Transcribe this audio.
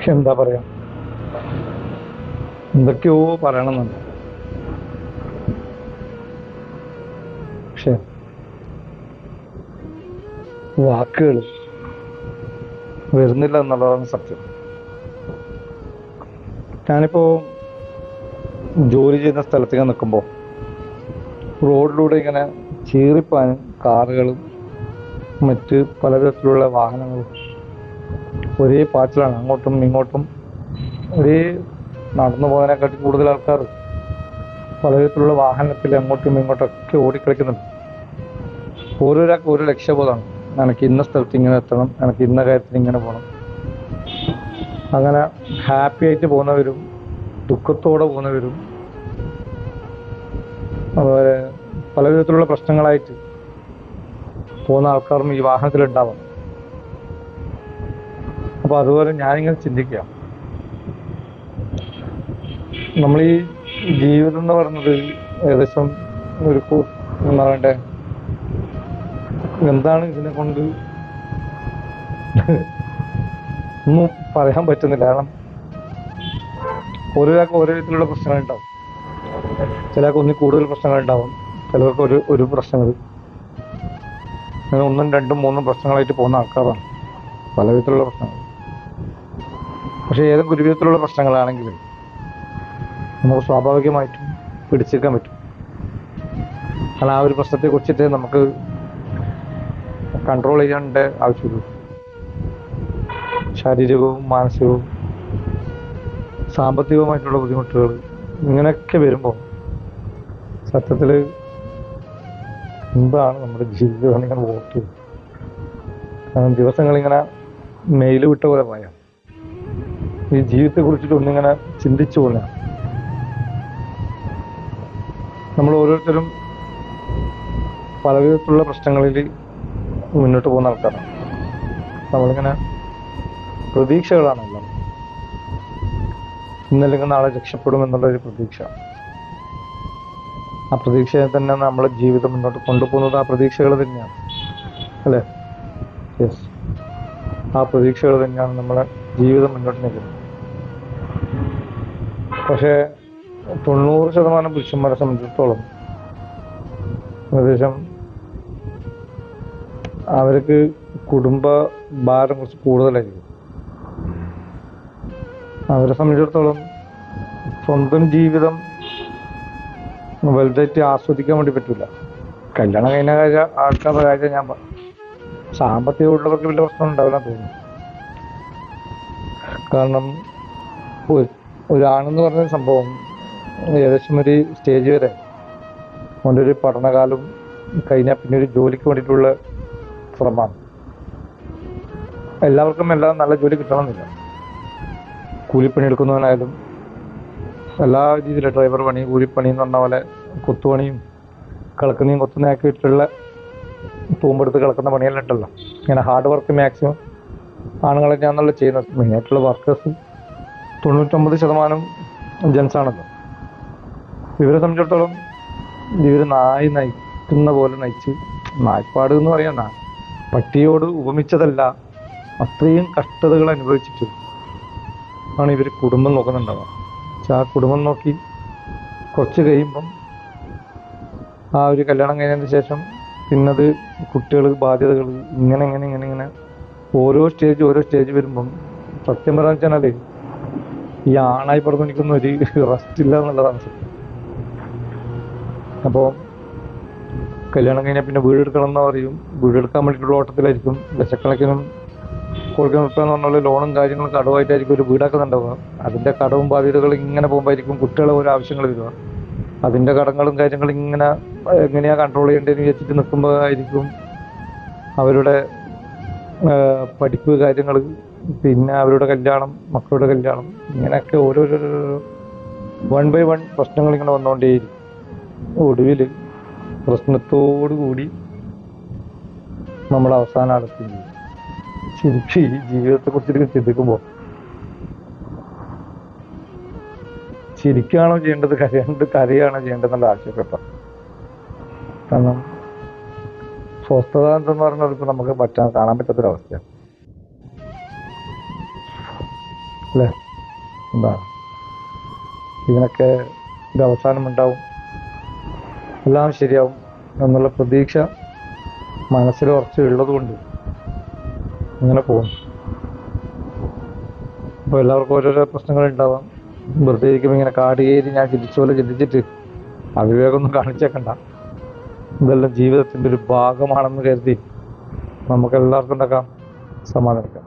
എന്താ പറയാ, എന്തൊക്കെയോ പറയണമെന്നുണ്ട്. പക്ഷെ വാക്കുകൾ വരുന്നില്ല എന്നുള്ളതാണ് സത്യം. ഞാനിപ്പോ ജോലി ചെയ്യുന്ന സ്ഥലത്തേക്ക് നിൽക്കുമ്പോൾ റോഡിലൂടെ ഇങ്ങനെ ചീറിപ്പാനും കാറുകളും മറ്റ് പലതരത്തിലുള്ള വാഹനങ്ങളും ഒരേ പാച്ചിലാണ്. അങ്ങോട്ടും ഇങ്ങോട്ടും ഒരേ നടന്നു പോകാനെക്കാട്ടി കൂടുതൽ ആൾക്കാർ പലതരത്തിലുള്ള വാഹനത്തിൽ അങ്ങോട്ടും ഇങ്ങോട്ടൊക്കെ ഓടിക്കളിക്കുന്നുണ്ട്. ഓരോരാൾക്ക് ഓരോ ലക്ഷ്യബോധമാണ്. എനിക്ക് ഇന്ന സ്ഥലത്ത് ഇങ്ങനെ എത്തണം, എനിക്ക് ഇന്ന കാര്യത്തിൽ ഇങ്ങനെ പോകണം. അങ്ങനെ ഹാപ്പി ആയിട്ട് പോകുന്നവരും ദുഃഖത്തോടെ പോകുന്നവരും അതുപോലെ പലവിധത്തിലുള്ള പ്രശ്നങ്ങളായിട്ട് പോകുന്ന ആൾക്കാരും ഈ വാഹനത്തിലുണ്ടാവും. അപ്പോൾ അതുപോലെ ഞാനിങ്ങനെ ചിന്തിക്കുക, നമ്മൾ ഈ ജീവിതം എന്ന് പറയുന്നത് ഏകദേശം ഒരു എന്താ വേണ്ടേ, എന്താണ് ഇതിനെ കൊണ്ട് ഒന്നും പറയാൻ പറ്റുന്നില്ല. കാരണം ഓരോരാൾക്ക് ഓരോ വിധത്തിലുള്ള പ്രശ്നങ്ങളുണ്ടാവും. ചിലർക്ക് ഒന്നിൽ കൂടുതൽ പ്രശ്നങ്ങളുണ്ടാവും, ചിലർക്ക് ഒരു പ്രശ്നങ്ങൾ, അങ്ങനെ ഒന്നും രണ്ടും മൂന്നും പ്രശ്നങ്ങളായിട്ട് പോകുന്ന ആൾക്കാരാണ്. പല വിധത്തിലുള്ള പ്രശ്നങ്ങൾ. പക്ഷെ ഏതെങ്കിലും ഒരു വിധത്തിലുള്ള പ്രശ്നങ്ങളാണെങ്കിൽ നമുക്ക് സ്വാഭാവികമായിട്ടും പിടിച്ചേക്കാൻ പറ്റും. കാരണം ആ ഒരു പ്രശ്നത്തെ കുറിച്ചിട്ട് നമുക്ക് കൺട്രോൾ ചെയ്യേണ്ട ആവശ്യമുള്ളൂ. ശാരീരികവും മാനസികവും സാമ്പത്തികവുമായിട്ടുള്ള ബുദ്ധിമുട്ടുകൾ ഇങ്ങനെയൊക്കെ വരുമ്പോൾ സത്യത്തിൽ എന്താണ് നമ്മുടെ ജീവിതം ഇങ്ങനെ ഓർത്തു. കാരണം ദിവസങ്ങളിങ്ങനെ മെയിൽ വിട്ട പോലെ പോയാൽ ഈ ജീവിതത്തെ കുറിച്ചിട്ട് ഒന്നിങ്ങനെ ചിന്തിച്ചു പോകുന്ന നമ്മൾ ഓരോരുത്തരും പല വിധത്തിലുള്ള പ്രശ്നങ്ങളിൽ മുന്നോട്ട് പോകുന്ന ആൾക്കാരാണ്. നമ്മളിങ്ങനെ പ്രതീക്ഷകളാണെല്ലാം, ഇന്നല്ലെങ്കിൽ നാളെ രക്ഷപ്പെടും എന്നുള്ളൊരു പ്രതീക്ഷ. ആ പ്രതീക്ഷയെ തന്നെ നമ്മളെ ജീവിതം മുന്നോട്ട് കൊണ്ടുപോകുന്നത് ആ പ്രതീക്ഷകൾ തന്നെയാണ്, അല്ലേ? യെസ്, ആ പ്രതീക്ഷകൾ തന്നെയാണ് നമ്മളെ ജീവിതം മുന്നോട്ട് നിൽക്കുന്നത്. പക്ഷേ 90% പുരുഷന്മാരെ സംബന്ധിച്ചിടത്തോളം ഏകദേശം അവർക്ക് കുടുംബ ഭാരം കുറച്ച് കൂടുതലായിരിക്കും. അവരെ സംബന്ധിച്ചിടത്തോളം സ്വന്തം ജീവിതം വലുതായിട്ട് ആസ്വദിക്കാൻ വേണ്ടി പറ്റില്ല. കല്യാണം കഴിഞ്ഞ ആൾക്കാരുടെ കാര്യം ഞാൻ സാമ്പത്തികമുള്ളവർക്ക് വലിയ പ്രശ്നം ഉണ്ടാവില്ല തോന്നുന്നു. കാരണം ഒരാണെന്ന് പറഞ്ഞ സംഭവം ഏകദേശം ഒരു സ്റ്റേജ് വരെ അവൻ്റെ ഒരു പഠനകാലം കഴിഞ്ഞാൽ പിന്നെ ഒരു ജോലിക്ക് വേണ്ടിയിട്ടുള്ള ശ്രമമാണ്. എല്ലാവർക്കും എല്ലാം നല്ല ജോലി കിട്ടണമെന്നില്ല. കൂലിപ്പണി എടുക്കുന്നവനായാലും എല്ലാ രീതിയിലും ഡ്രൈവർ പണി, കൂലിപ്പണി എന്ന് പറഞ്ഞ പോലെ കൊത്തുപണിയും കിളക്കുന്നതും കൊത്തുന്നയാക്കിയിട്ടുള്ള തൂമ്പെടുത്ത് കിളക്കുന്ന പണിയെല്ലാം ഉണ്ടല്ലോ. ഇങ്ങനെ ഹാർഡ് വർക്ക് മാക്സിമം ആണുങ്ങൾ തന്നെയാണല്ലോ ചെയ്യുന്നത്. മെയിനായിട്ടുള്ള വർക്കേഴ്സ് 99% ജെൻസാണല്ലോ. ഇവരെ സംബന്ധിച്ചിടത്തോളം ഇവർ നായി നയിക്കുന്ന പോലെ നയിച്ച്, നായ്പാട് എന്ന് പറയാൻ പട്ടിയോട് ഉപമിച്ചതല്ല, അത്രയും കഷ്ടതകൾ അനുഭവിച്ചിട്ട് ആണ് ഇവർ കുടുംബം നോക്കുന്നുണ്ടാവുക. പക്ഷെ ആ കുടുംബം നോക്കി കുറച്ച് കഴിയുമ്പം ആ ഒരു കല്യാണം കഴിഞ്ഞതിന് ശേഷം പിന്നത് കുട്ടികൾ, ബാധ്യതകൾ, ഇങ്ങനെ ഓരോ സ്റ്റേജ് വരുമ്പം സത്യം പറയാന്ന് വെച്ചാൽ ഈ ആണായി പറഞ്ഞിരിക്കുന്ന ഒരു റെസ്റ്റ് ഇല്ല എന്നുള്ളതാണ് സത്യം. അപ്പോൾ കല്യാണം കഴിഞ്ഞാൽ പിന്നെ വീടെടുക്കണം എന്ന് പറയും. വീടെടുക്കാൻ വേണ്ടിയിട്ടുള്ള ഓട്ടത്തിലായിരിക്കും. ലക്ഷക്കണക്കിനും കൊടുക്കാൻ നിൽക്കുകയെന്ന് പറഞ്ഞാൽ ലോണും കാര്യങ്ങളും കടവുമായിട്ടായിരിക്കും ഒരു വീടാക്കുന്നുണ്ടാവുക. അതിൻ്റെ കടവും ബാധ്യതകൾ ഇങ്ങനെ പോകുമ്പോഴായിരിക്കും കുട്ടികളെ ഓരോ ആവശ്യങ്ങൾ വരിക. അതിൻ്റെ കടങ്ങളും കാര്യങ്ങളും ഇങ്ങനെ എങ്ങനെയാണ് കൺട്രോൾ ചെയ്യേണ്ടതെന്ന് വിചാരിച്ചിട്ട് നിൽക്കുമ്പോഴായിരിക്കും അവരുടെ പഠിപ്പ് കാര്യങ്ങൾ, പിന്നെ അവരുടെ കല്യാണം, മക്കളുടെ കല്യാണം, ഇങ്ങനെയൊക്കെ ഓരോരോ 1 by 1 പ്രശ്നങ്ങൾ ഇങ്ങനെ വന്നുകൊണ്ടേയിരിക്കും. ഒടുവിൽ പ്രശ്നത്തോടു കൂടി നമ്മൾ അവസാനം അടക്കുകയും ചെയ്യും. ശരിക്കും ഈ ജീവിതത്തെക്കുറിച്ച് ചിന്തിക്കുമ്പോൾ ശരിക്കാണോ ചെയ്യേണ്ടത്, കരയാണോ ചെയ്യേണ്ടതെന്നുള്ള ആശയപ്പെട്ട. കാരണം സ്വസ്ഥത എന്തെന്ന് പറഞ്ഞാൽ ഇപ്പം നമുക്ക് കാണാൻ പറ്റാത്തൊരവസ്ഥയാണ്. അല്ലേ? എന്താണ് ഇതിനൊക്കെ ഒരു അവസാനം ഉണ്ടാവും, എല്ലാം ശരിയാവും എന്നുള്ള പ്രതീക്ഷ മനസ്സിൽ ഉറച്ച് ഉള്ളതുകൊണ്ട് ഇങ്ങനെ പോകും. അപ്പോൾ എല്ലാവർക്കും ഓരോരോ പ്രശ്നങ്ങളുണ്ടാവാം. വെറുതെ ഇരിക്കുമ്പോൾ ഇങ്ങനെ കാട് കയറി ഞാൻ ചിന്തിച്ച പോലെ ചിന്തിച്ചിട്ട് അവിവേകമൊന്നും കാണിച്ചേക്കണ്ട. ഇതെല്ലാം ജീവിതത്തിൻ്റെ ഒരു ഭാഗമാണെന്ന് കരുതി നമുക്കെല്ലാവർക്കും ഉണ്ടാക്കാം, സമാധാനിക്കാം.